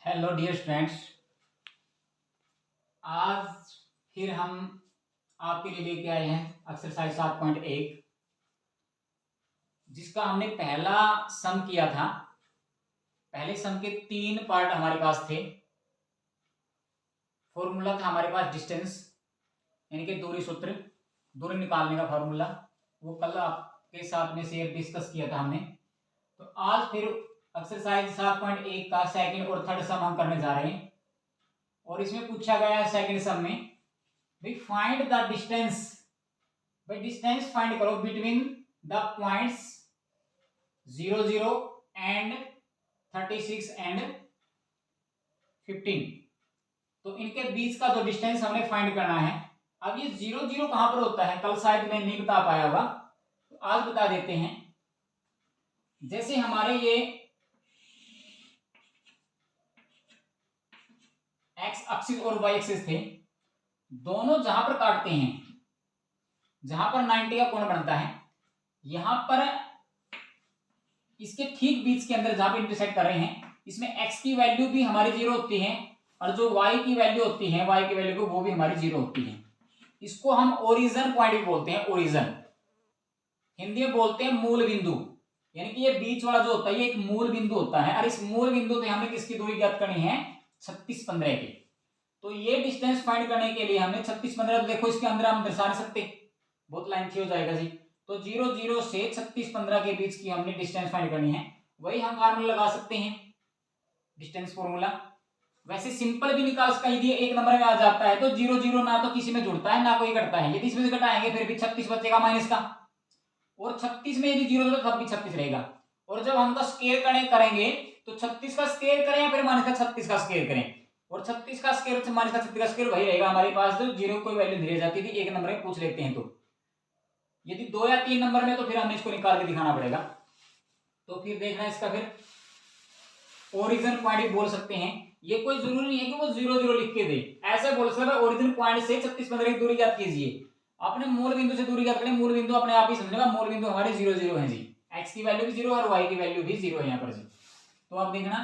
Hello dear students, आज फिर हम आपके लिए लेके आए हैं एक्सरसाइज 7.1 जिसका हमने पहला सम किया था। पहले सम के 3 पार्ट हमारे पास थे। फॉर्मूला था हमारे पास डिस्टेंस यानी कि दूरी सूत्र, दूरी निकालने का फॉर्मूला। वो कल आपके साथ में शेयर डिस्कस किया था हमने। तो आज फिर एक्सरसाइज 7.1 का सेकंड और थर्ड सम हम करने जा रहे हैं। और इसमें पूछा गया है सेकंड सम में भाई फाइंड द डिस्टेंस, भाई डिस्टेंस फाइंड करो between the points 0 0 and 36 and 15। तो इनके बीच का जो डिस्टेंस हमने फाइंड करना है। अब ये 0 0 कहां पर होता है, कल शायद मैं नहीं बता पाया होगा, तो आज बता देते हैं। जैसे हमारे ये एक्स एक्सिस और वाई एक्सिस थे, दोनों जहां पर काटते हैं, जहां पर 90 का कोण बनता है, यहां पर इसके ठीक बीच के अंदर जहां पर इंटरसेक्ट कर रहे हैं, इसमें x की वैल्यू भी हमारी 0 होती है और जो y की वैल्यू होती है, y की वैल्यू को वो भी हमारी 0 होती है। इसको हम ओरिजिन पॉइंट भी बोलते हैं। ओरिजिन हिंदी में बोलते हैं मूल बिंदु, यानी कि ये बीच वाला जो होता है ये एक मूल बिंदु होता है। और इस मूल बिंदु से हमें किसकी दूरी ज्ञात करनी है, 36 15 की। तो ये डिस्टेंस फाइंड करने के लिए हमने 36 15, तो देखो इसके अंदर हम दर्शा नहीं सकते, बहुत लेंथी हो जाएगा जी। तो 0 0 से 36 15 के बीच की हमने डिस्टेंस फाइंड करनी है। वही हम फार्मूला लगा सकते हैं, डिस्टेंस फॉर्मूला। वैसे सिंपल भी निकाल सकते हैं, यदि एक नंबर में आ जाता है तो 0 0 ना तो किसी में जुड़ता है ना कोई घटता है। यदि इसमें से घटाएंगे फिर भी 36 बचेगा माइनस का, और 36 में यदि 0 0 तब भी 36 रहेगा। और जब हम स्क्वायर करेंगे तो 36 का स्क्वायर करें या फिर माइनस का 36 का स्क्वायर करें, और 36 का स्क्वायर माइनस का 36 का स्क्वायर वही रहेगा हमारे पास। तो 0 कोई वैल्यू नहीं रह जाती थी, एक नंबर में पूछ लेते हैं। तो यदि 2 या 3 नंबर में तो फिर हमें इसको निकाल के दिखाना पड़ेगा। तो फिर देखना इसका फिर ओरिजिन पॉइंट बोल सकते हैं। ये कोई जरूरी नहीं है कि वो 0 0 लिख के दे, ऐसे बोल सकते हैं ओरिजिन पॉइंट से 36 15 की दूरी ज्ञात कीजिए। अपने मूल बिंदु से दूरी ज्ञात करें, मूल बिंदु अपने आप ही समझेगा। मूल बिंदु हमारे 0 0 है जी, x की वैल्यू भी 0 और y की वैल्यू भी 0 है यहाँ पर जी। तो अब देखना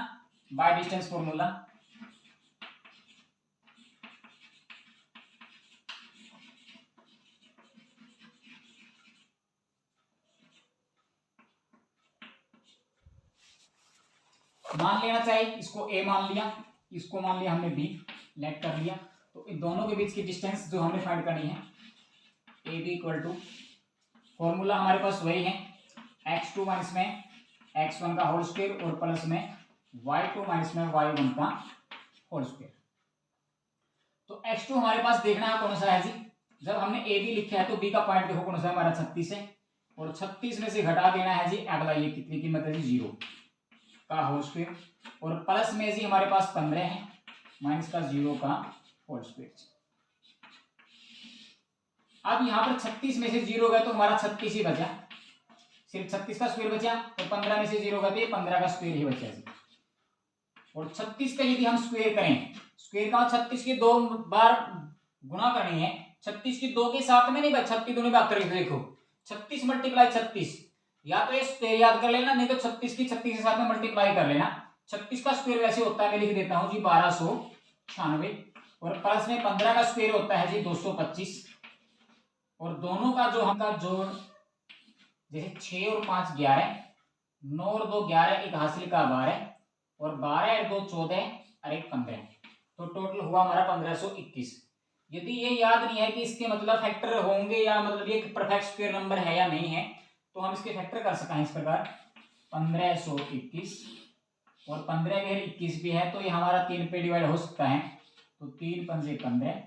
बाय डिस्टेंस फॉर्मूला। मान लेना चाहिए, इसको a मान लिया, इसको मान लिया हमने b, लेट कर लिया। तो इन दोनों के बीच की डिस्टेंस जो हमने फाइंड करनी है, A B equal to, formula हमारे पास वही है, x2 माइनस में x1 का होल स्क्वायर और प्लस में y2 माइनस में y1 का होल स्क्वायर। तो x2 हमारे पास देखना है कौन सा है जी। जब हमने ए बी लिखा है तो b का पॉइंट देखो कौन सा है, हमारा 36 है, और 36 में से घटा देना है जी अगला, ये कितनी कीमत है जी 0 का होल स्क्वायर, और प्लस में जी हमारे पास 15 है, माइनस का 0 का होल स्क्वायर। अब यहाँ पर 36 में से 0 गया तो हमारा 36 ही बचा, सिर्फ 36 का स्क्वायर बचा। तो 15 में से 0 गया तो ये 15 का स्क्वायर ही बचा जी। और 36 का यदि हम स्क्वायर करें, स्क्वायर का 36 की 2 बार गुणा करनी है, 36 की 2 के साथ में नहीं भाई, 36 दूनी बात करेंगे। देखो 36 मल्टीप्लाई 36, या तो ये स्क्वायर याद कर लेना, नहीं तो 36 की 36 के साथ में मल्टीप्लाई कर लेना। 36 का स्क्वायर वैसे होता है, मैं लिख देता हूं जी 1296, और प्लस में 15 का स्क्वायर होता है जी 225, और दोनों का जो हमका जोड़, जैसे 6 और 5 11, 9 और 2 11, एक हासिल का 12, और 12 और 2 14 और एक 15, तो टोटल हुआ हमारा 1521। यदि ये याद नहीं है कि इसके मतलब फैक्टर होंगे या मतलब ये परफेक्ट स्क्वायर नंबर है या नहीं है, तो हम इसके फैक्टर कर सकते हैं इस प्रकार, 1521 और 15 में 21 भी है, तो ये हमारा 3 पे डिवाइड हो सकता है। तो 3 पंजे 15,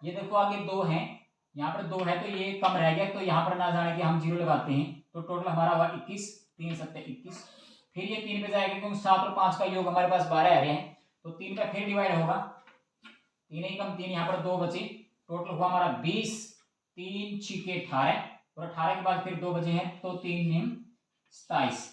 ये देखो आगे 2 है, यहाँ पर 2 है तो ये कम रह गया, तो यहाँ पर ना जाने के हम 0 लगाते हैं, तो टोटल हमारा हुआ 21, 3 7 21। फिर ये 3 पे जाएगा क्योंकि 7 और 5 का योग हमारे पास 12 आ रहे हैं, तो 3 पे फिर डिवाइड होगा, 3 ही कम 3, यहाँ पर 2 बचे, टोटल हुआ हमारा 20, 3 6 18, और 18 के बाद फिर 2 बचे हैं, तो 3 9 27।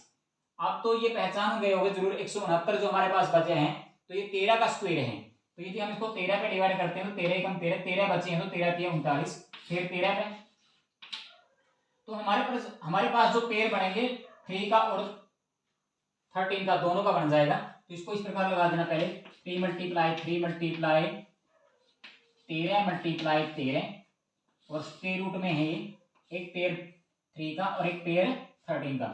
अब तो ये पहचान गए होंगे जरूर 169 जो हमारे पास बचे हैं, तो ये 13 का स्क्वायर है। तो यदि हम इसको 13 पे डिवाइड करते हैं तो 13 कम 13, 13 बचे हैं, तो 13 3 39, फिर 13 पे, तो हमारे पास जो पेयर बनेंगे 3 का और 13 का, दोनों का बन जाएगा। तो इसको इस प्रकार लगा देना पहले 3 मल्टीप्लाई 3 मल्टीप्लाई 13 मल्टीप्लाई 13 और स्क्वायर रूट में है एक पेयर 3 का और एक पेयर 13 का।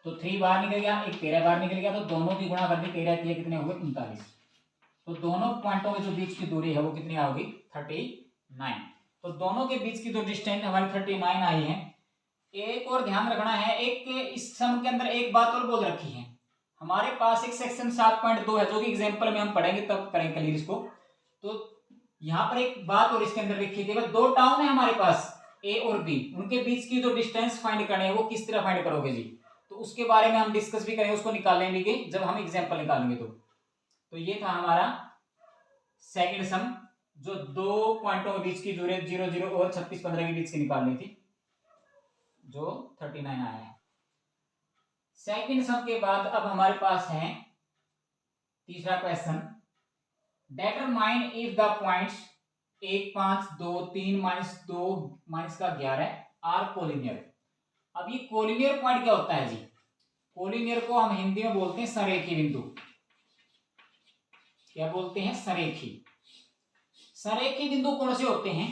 तो 3 बाहर निकल गया, एक 13 बाहर निकल गया, तो दोनों की गुणा कर दी, 13 3 कितने हुए 39। तो दोनों पॉइंटों के जो बीच की दूरी है वो कितनी आओगी 39। तो दोनों के बीच की जो डिस्टेंस हमारी 39 आई है। एक और ध्यान रखना है, एक इस सम के अंदर एक बात और बोल रखी है, हमारे पास एक सेक्शन 7.2 है जो कि एग्जांपल में हम पढ़ेंगे तब करेंगे क्लियर इसको। तो यहाँ पर एक बात और इसके अंदर लिखी थी, दो टाउन है हमारे पास ए और बी, उनके बीच की जो डिस्टेंस फाइंड करनी है वो किस तरह फाइंड करोगे जी, तो उसके बारे में हम डिस्कस भी करेंगे, उसको निकालेंगे भी जब हम एग्जांपल निकालेंगे। तो ये था हमारा सेकंड सम, जो दो पॉइंटों के बीच की दूरी 0 0 और 36 15 के बीच की निकालनी थी, जो 39 आया है। सेकंड सम के बाद अब हमारे पास है तीसरा question, determine if the points 1 5 2 3 -2 -11 are collinear. अब ये कोलिनियर पॉइंट क्या होता है जी, कोलिनियर को हम हिंदी में बोलते हैं सरेखी बिंदु। क्या बोलते हैं, सरेखी। सरेखी बिंदु कौन से होते हैं,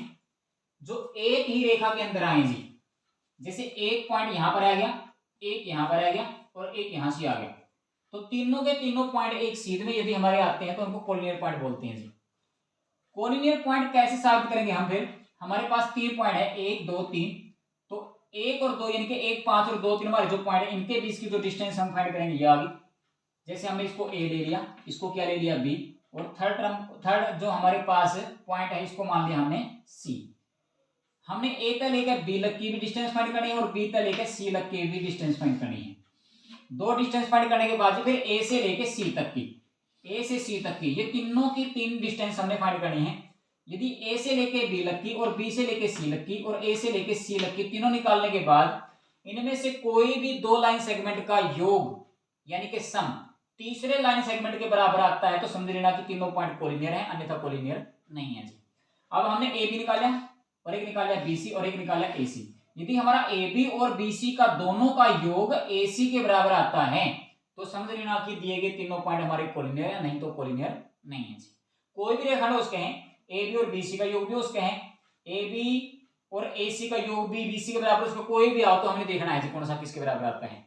जो एक ही रेखा के अंदर आए जी। जैसे एक पॉइंट यहां पर आ गया, एक यहां पर आ गया और एक यहां से आ गया, तो तीनों के तीनों पॉइंट एक सीध में यदि हमारे आते हैं तो उनको कोलिनियर पॉइंट बोलते हैं जी। कोलिनियर पॉइंट कैसे साबित करेंगे हम, फिर हमारे पास 3 पॉइंट है 1 2 3, तो 1 और 2 यानी कि 1 5 और 2 3 हमारे जो पॉइंट है इनके बीच की जो डिस्टेंस हम फाइंड करेंगे ये आ गई। जैसे हमने इसको ए ले लिया, इसको क्या ले लिया बी, और थर्ड जो हमारे पास पॉइंट है इसको मान लिया हमने सी। हमने ए तक लेकर बी तक की भी डिस्टेंस फाइंड करनी है और बी तक लेकर सी तक की भी डिस्टेंस फाइंड करनी है। दो डिस्टेंस फाइंड करने के बाद फिर ए से लेकर सी तक की, ए से सी तक की, ये तीनों की तीन डिस्टेंस हमने फाइंड करनी है। यदि ए से लेके बी तक की और बी से लेके सी तक की और ए से लेके सी तक की तीनों निकालने के बाद इनमें से कोई भी दो लाइन सेगमेंट का योग यानी कि सम तीसरे लाइन सेगमेंट के बराबर आता है तो समझ लेना कि तीनों पॉइंट कोलिनियर है, अन्यथा कोलिनियर नहीं है जी। अब हमने ए बी निकाला और एक निकाला बी सी और एक निकाला ए सी। यदि हमारा ए बी और बी सी का दोनों का योग ए सी के बराबर आता है तो समझ लेना कि दिए गए तीनों पॉइंट हमारे कोलिनियर है, नहीं तो कोलिनियर नहीं है जी। कोई भी रेखाखंड उसके हैं, ए बी और बी सी का योग भी उसके हैं, ए बी और ए सी का योग भी बी सी के बराबर, उसमें कोई भी आओ तो हमने देखना है जी कौन सा किसके बराबर आता है।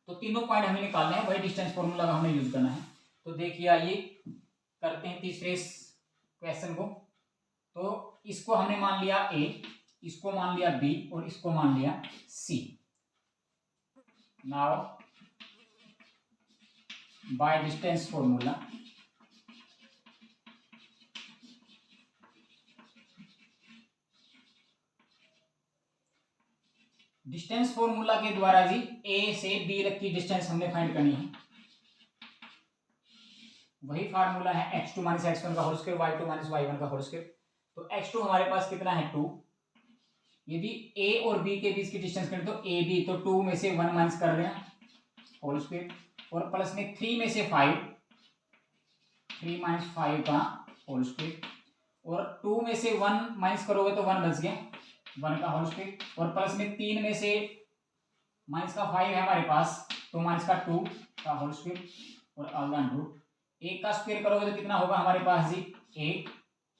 तो तीनों पॉइंट हमें निकालने हैं, वही डिस्टेंस फॉर्मूला हमने यूज करना है। तो देखिए आइए करते हैं तीसरे क्वेश्चन को। तो इसको हमने मान लिया ए, इसको मान लिया बी और इसको मान लिया C. Now by distance formula distance formula के द्वारा जी ए से बी तक की डिस्टेंस हमने फाइंड करनी है। वही फार्मूला है x2 - x1 का होल स्क्वायर y2 - y1 का होल स्क्वायर। तो x2 हमारे पास कितना है 2। यदि a और b के बीच की डिस्टेंस करें तो a b, तो 2 में से 1 माइनस कर लेना होल स्क्वायर और प्लस में 3 में से 5, 3 - 5 का होल स्क्वायर और 2 में से 1 माइनस करोगे तो 1 बच गया 1 का होल स्क्वायर और प्लस में 3 में से माइनस का 5 है हमारे पास तो माइनस का 2 का होल स्क्वायर और ऑल रूट। एक का स्क्वायर करोगे तो कितना होगा हमारे पास जी 1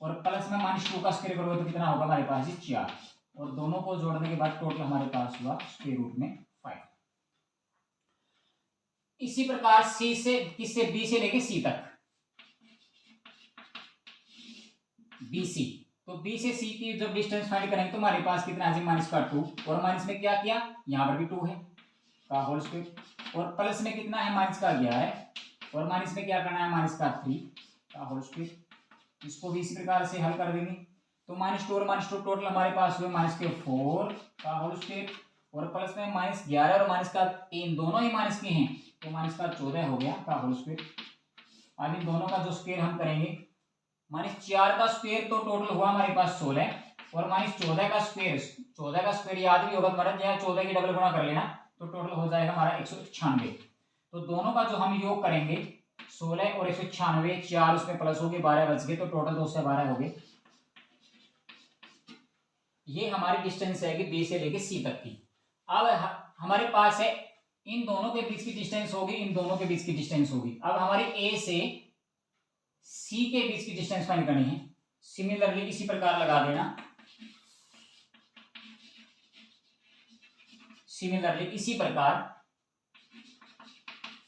और प्लस में -2 का स्क्वायर करोगे तो कितना होगा हमारे पास जी 4 और दोनों को जोड़ने के बाद टोटल हमारे पास हुआ स्क्वायर रूट में 5। इसी प्रकार सी से किससे बी से लेके सी तक, बी सी, तो बी से सी की जब डिस्टेंस फाइंड करेंगे तो हमारे पास कितना है माइनस का 2 और माइनस में क्या किया यहाँ पर भी 2 है का होल स्क्वायर और प्लस में कितना है माइनस का 11 और माइनस में क्या करना है माइनस का 3 का होल स्क्वायर। इसको भी इसी प्रकार से हल कर देंगे तो -2 और -2 टोटल हमारे पास हुए -4 का होल स्क्वायर और प्लस में -11 और माइनस का 3 दोनों ही माइनस के हैं तो माइनस का 14 हो गया का होल स्क्वायर। अब इन दोनों का जो स्क्वायर हम करेंगे -4 का स्क्वायर तो टोटल हुआ हमारे पास 16 और -14 का स्क्वायर, 14 का स्क्वायर याद भी होगा तुम्हारा, जहाँ 14 की डबल गुणा कर लेना तो टोटल हो जाएगा हमारा 196। तो दोनों का जो हम योग करेंगे 16 और 196, 4 उसमें प्लस हो गए 12 बच गए तो टोटल 2 से 12 हो गए। ये हमारी डिस्टेंस है कि बी से लेके सी तक की। अब हमारे पास है इन दोनों के बीच की डिस्टेंस होगी, इन दोनों के बीच की डिस्टेंस होगी। अब हमारी ए से सी के बीच की डिस्टेंस फाइंड करनी है। सिमिलरली इसी प्रकार लगा देना, सिमिलरली इसी प्रकार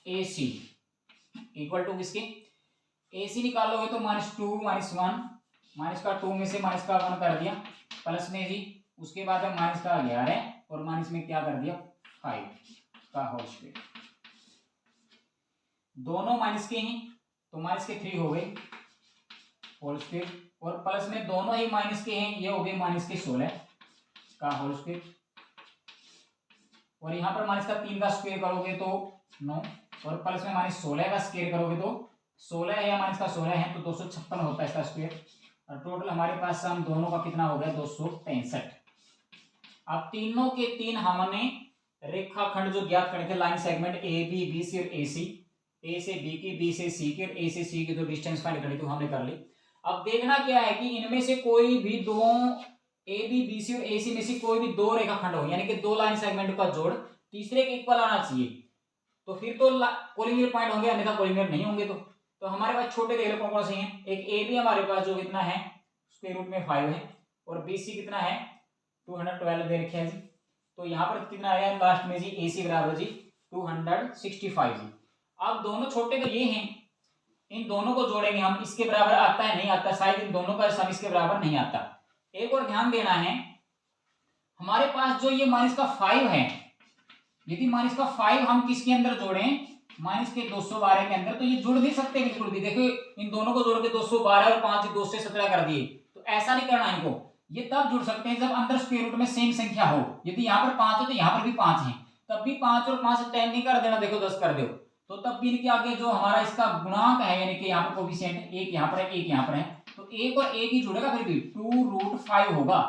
ए सी इक्वल टू किसके, ए सी निकालोगे तो -2 -1, माइनस का 2 में से माइनस का 1 कर दिया, प्लस में जी उसके बाद हम माइनस का 11 और माइनस में क्या कर दिया 5 का होल स्क्वायर। दोनों माइनस के हैं तो माइनस के 3 हो गए होल स्क्वायर, और प्लस में दोनों ही माइनस के हैं, ये हो गए माइनस के 16 का होल स्क्वायर, और यहाँ पर माइनस का 3 का स्क्वायर करोगे तो 9, और प्लस में -16 का स्क्वायर करोगे तो 16 है या माइनस का 16 है तो 256 होता है इसका स्क्वायर, और टोटल हमारे पास सम दोनों का कितना हो गया 265। अब तीनों के तीन हमने रेखाखंड जो ज्ञात करने थे, line segment A B, B C और ए सी, ए से बी की, बी से सी की और ए से सी की जो डिस्टेंस फाइंड करनी तो हमने कर ली। अब देखना क्या है कि इनमें से कोई भी दो ए बी, बी सी और ए सी में से कोई भी दो रेखाखंड हो, यानी कि दो लाइन सेगमेंट का जोड़ तीसरे के इक्वल आना चाहिए, तो फिर तो कोलिनियर पॉइंट होंगे, अन्यथा कोलिनियर नहीं होंगे। तो हमारे पास छोटे देख लो कौन से हैं, एक ए बी हमारे पास जो कितना है स्क्वायर रूट में 5 है, और बी सी कितना है 212 दे रखे हैं जी, तो यहाँ पर कितना आया लास्ट में जी ए सी बराबर जी 265 जी। अब दोनों छोटे तो ये हैं, इन दोनों को जोड़ेंगे हम, इसके बराबर आता है नहीं आता, शायद इन दोनों का सम इसके बराबर नहीं आता। एक और ध्यान देना है, हमारे पास जो ये माइनस का 5 है, यदि माइनस का 5 हम किसके अंदर जोड़ें, माइनस के 212 के अंदर, तो ये जुड़ नहीं सकते बिल्कुल भी। देखो इन दोनों को जोड़ के 212 और 5 217 कर दिए, तो ऐसा नहीं करना इनको, ये तब जुड़ सकते हैं जब अंदर स्क्वायर रूट में सेम संख्या हो। यदि यहाँ पर 5 है तो यहाँ पर भी 5 है, तब भी 5 और 5 10 नहीं कर देना, देखो 10 कर दो, तो तब भी इनके आगे जो हमारा इसका गुणांक है, यानी कि यहाँ पर कोफिशिएंट एक यहाँ पर है एक यहाँ पर है, तो एक और एक ही जुड़ेगा, फिर भी 2√5 होगा।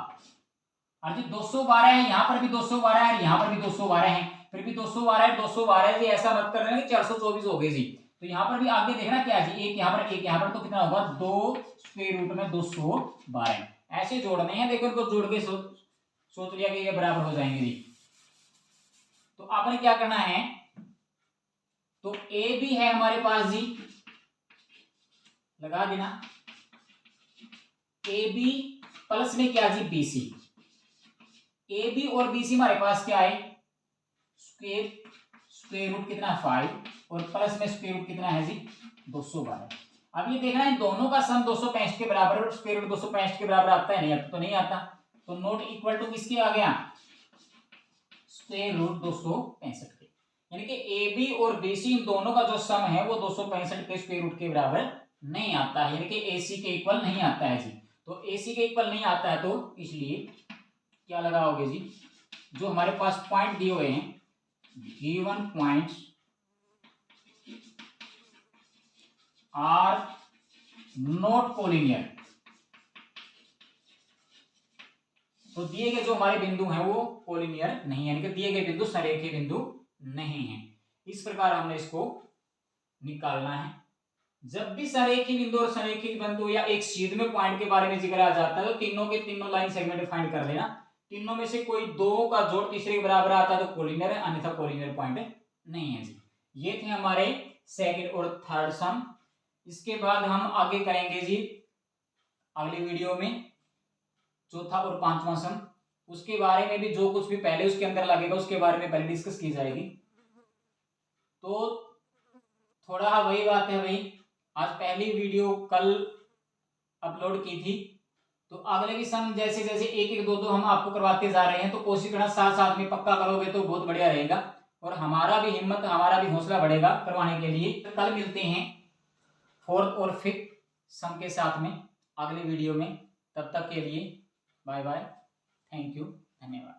और जी 212 है, यहाँ पर भी 212 है, यहाँ पर भी 212 है, फिर भी 212 है 212 जी, ऐसा मत कर लेना कि 424 हो गए जी। तो यहाँ पर भी आगे देखना क्या है जी, एक यहाँ पर एक यहाँ पर, तो कितना होगा 2 स्क्वायर रूट में 212, ऐसे जोड़ने हैं। देखो इनको जोड़ के सोच लिया कि ये बराबर हो जाएंगे जी। तो आपने क्या करना है, तो ए बी है हमारे पास जी, लगा देना ए बी प्लस में क्या जी बी सी, ए बी और बी सी हमारे पास क्या है स्क्वायर रूट कितना 5 और प्लस में स्क्वायर रूट कितना है जी 212। अब ये देखना है दोनों का सम 265 के बराबर, स्क्वायर रूट 265 के बराबर आता है नहीं आता, तो नहीं आता, तो नोट इक्वल टू किसके आ गया स्क्वायर रूट 265 के, यानी कि ए बी और बी सी इन दोनों का जो सम है वो 265 के स्क्वायर रूट के बराबर नहीं आता है, यानी कि ए सी के इक्वल नहीं आता है जी। तो ए सी के इक्वल नहीं आता है, तो इसलिए क्या लगाओगे जी, जो हमारे पास पॉइंट दिए हुए हैं, given points are not collinear, तो दिए गए जो हमारे बिंदु हैं वो कोलिनियर नहीं है, यानी कि दिए गए बिंदु सरेखे बिंदु नहीं है। इस प्रकार हमने इसको निकालना है। जब भी सरेखी बिंदु और सरेखी बिंदु या एक सीध में पॉइंट के बारे में जिक्र आ जाता है, तो तीनों के तीनों लाइन सेगमेंट फाइंड कर लेना, तीनों में से कोई दो का जोड़ तीसरे के बराबर आता है तो कोलिनियर है, अन्यथा कोलिनियर पॉइंट नहीं है जी। ये थे हमारे सेकंड और थर्ड सम। इसके बाद हम आगे करेंगे जी अगली वीडियो में चौथा और पांचवा सम, उसके बारे में भी जो कुछ भी पहले उसके अंदर लगेगा उसके बारे में पहले डिस्कस की जाएगी। तो थोड़ा वही बात है भाई, आज पहली वीडियो कल अपलोड की थी, तो अगले भी सम जैसे जैसे एक एक दो दो हम आपको करवाते जा रहे हैं, तो कोशिश करना साथ साथ में पक्का करोगे तो बहुत बढ़िया रहेगा, और हमारा भी हिम्मत हमारा भी हौसला बढ़ेगा करवाने के लिए। तो कल मिलते हैं फोर्थ और फिफ्थ सम के साथ में अगले वीडियो में, तब तक के लिए बाय बाय, थैंक यू, धन्यवाद।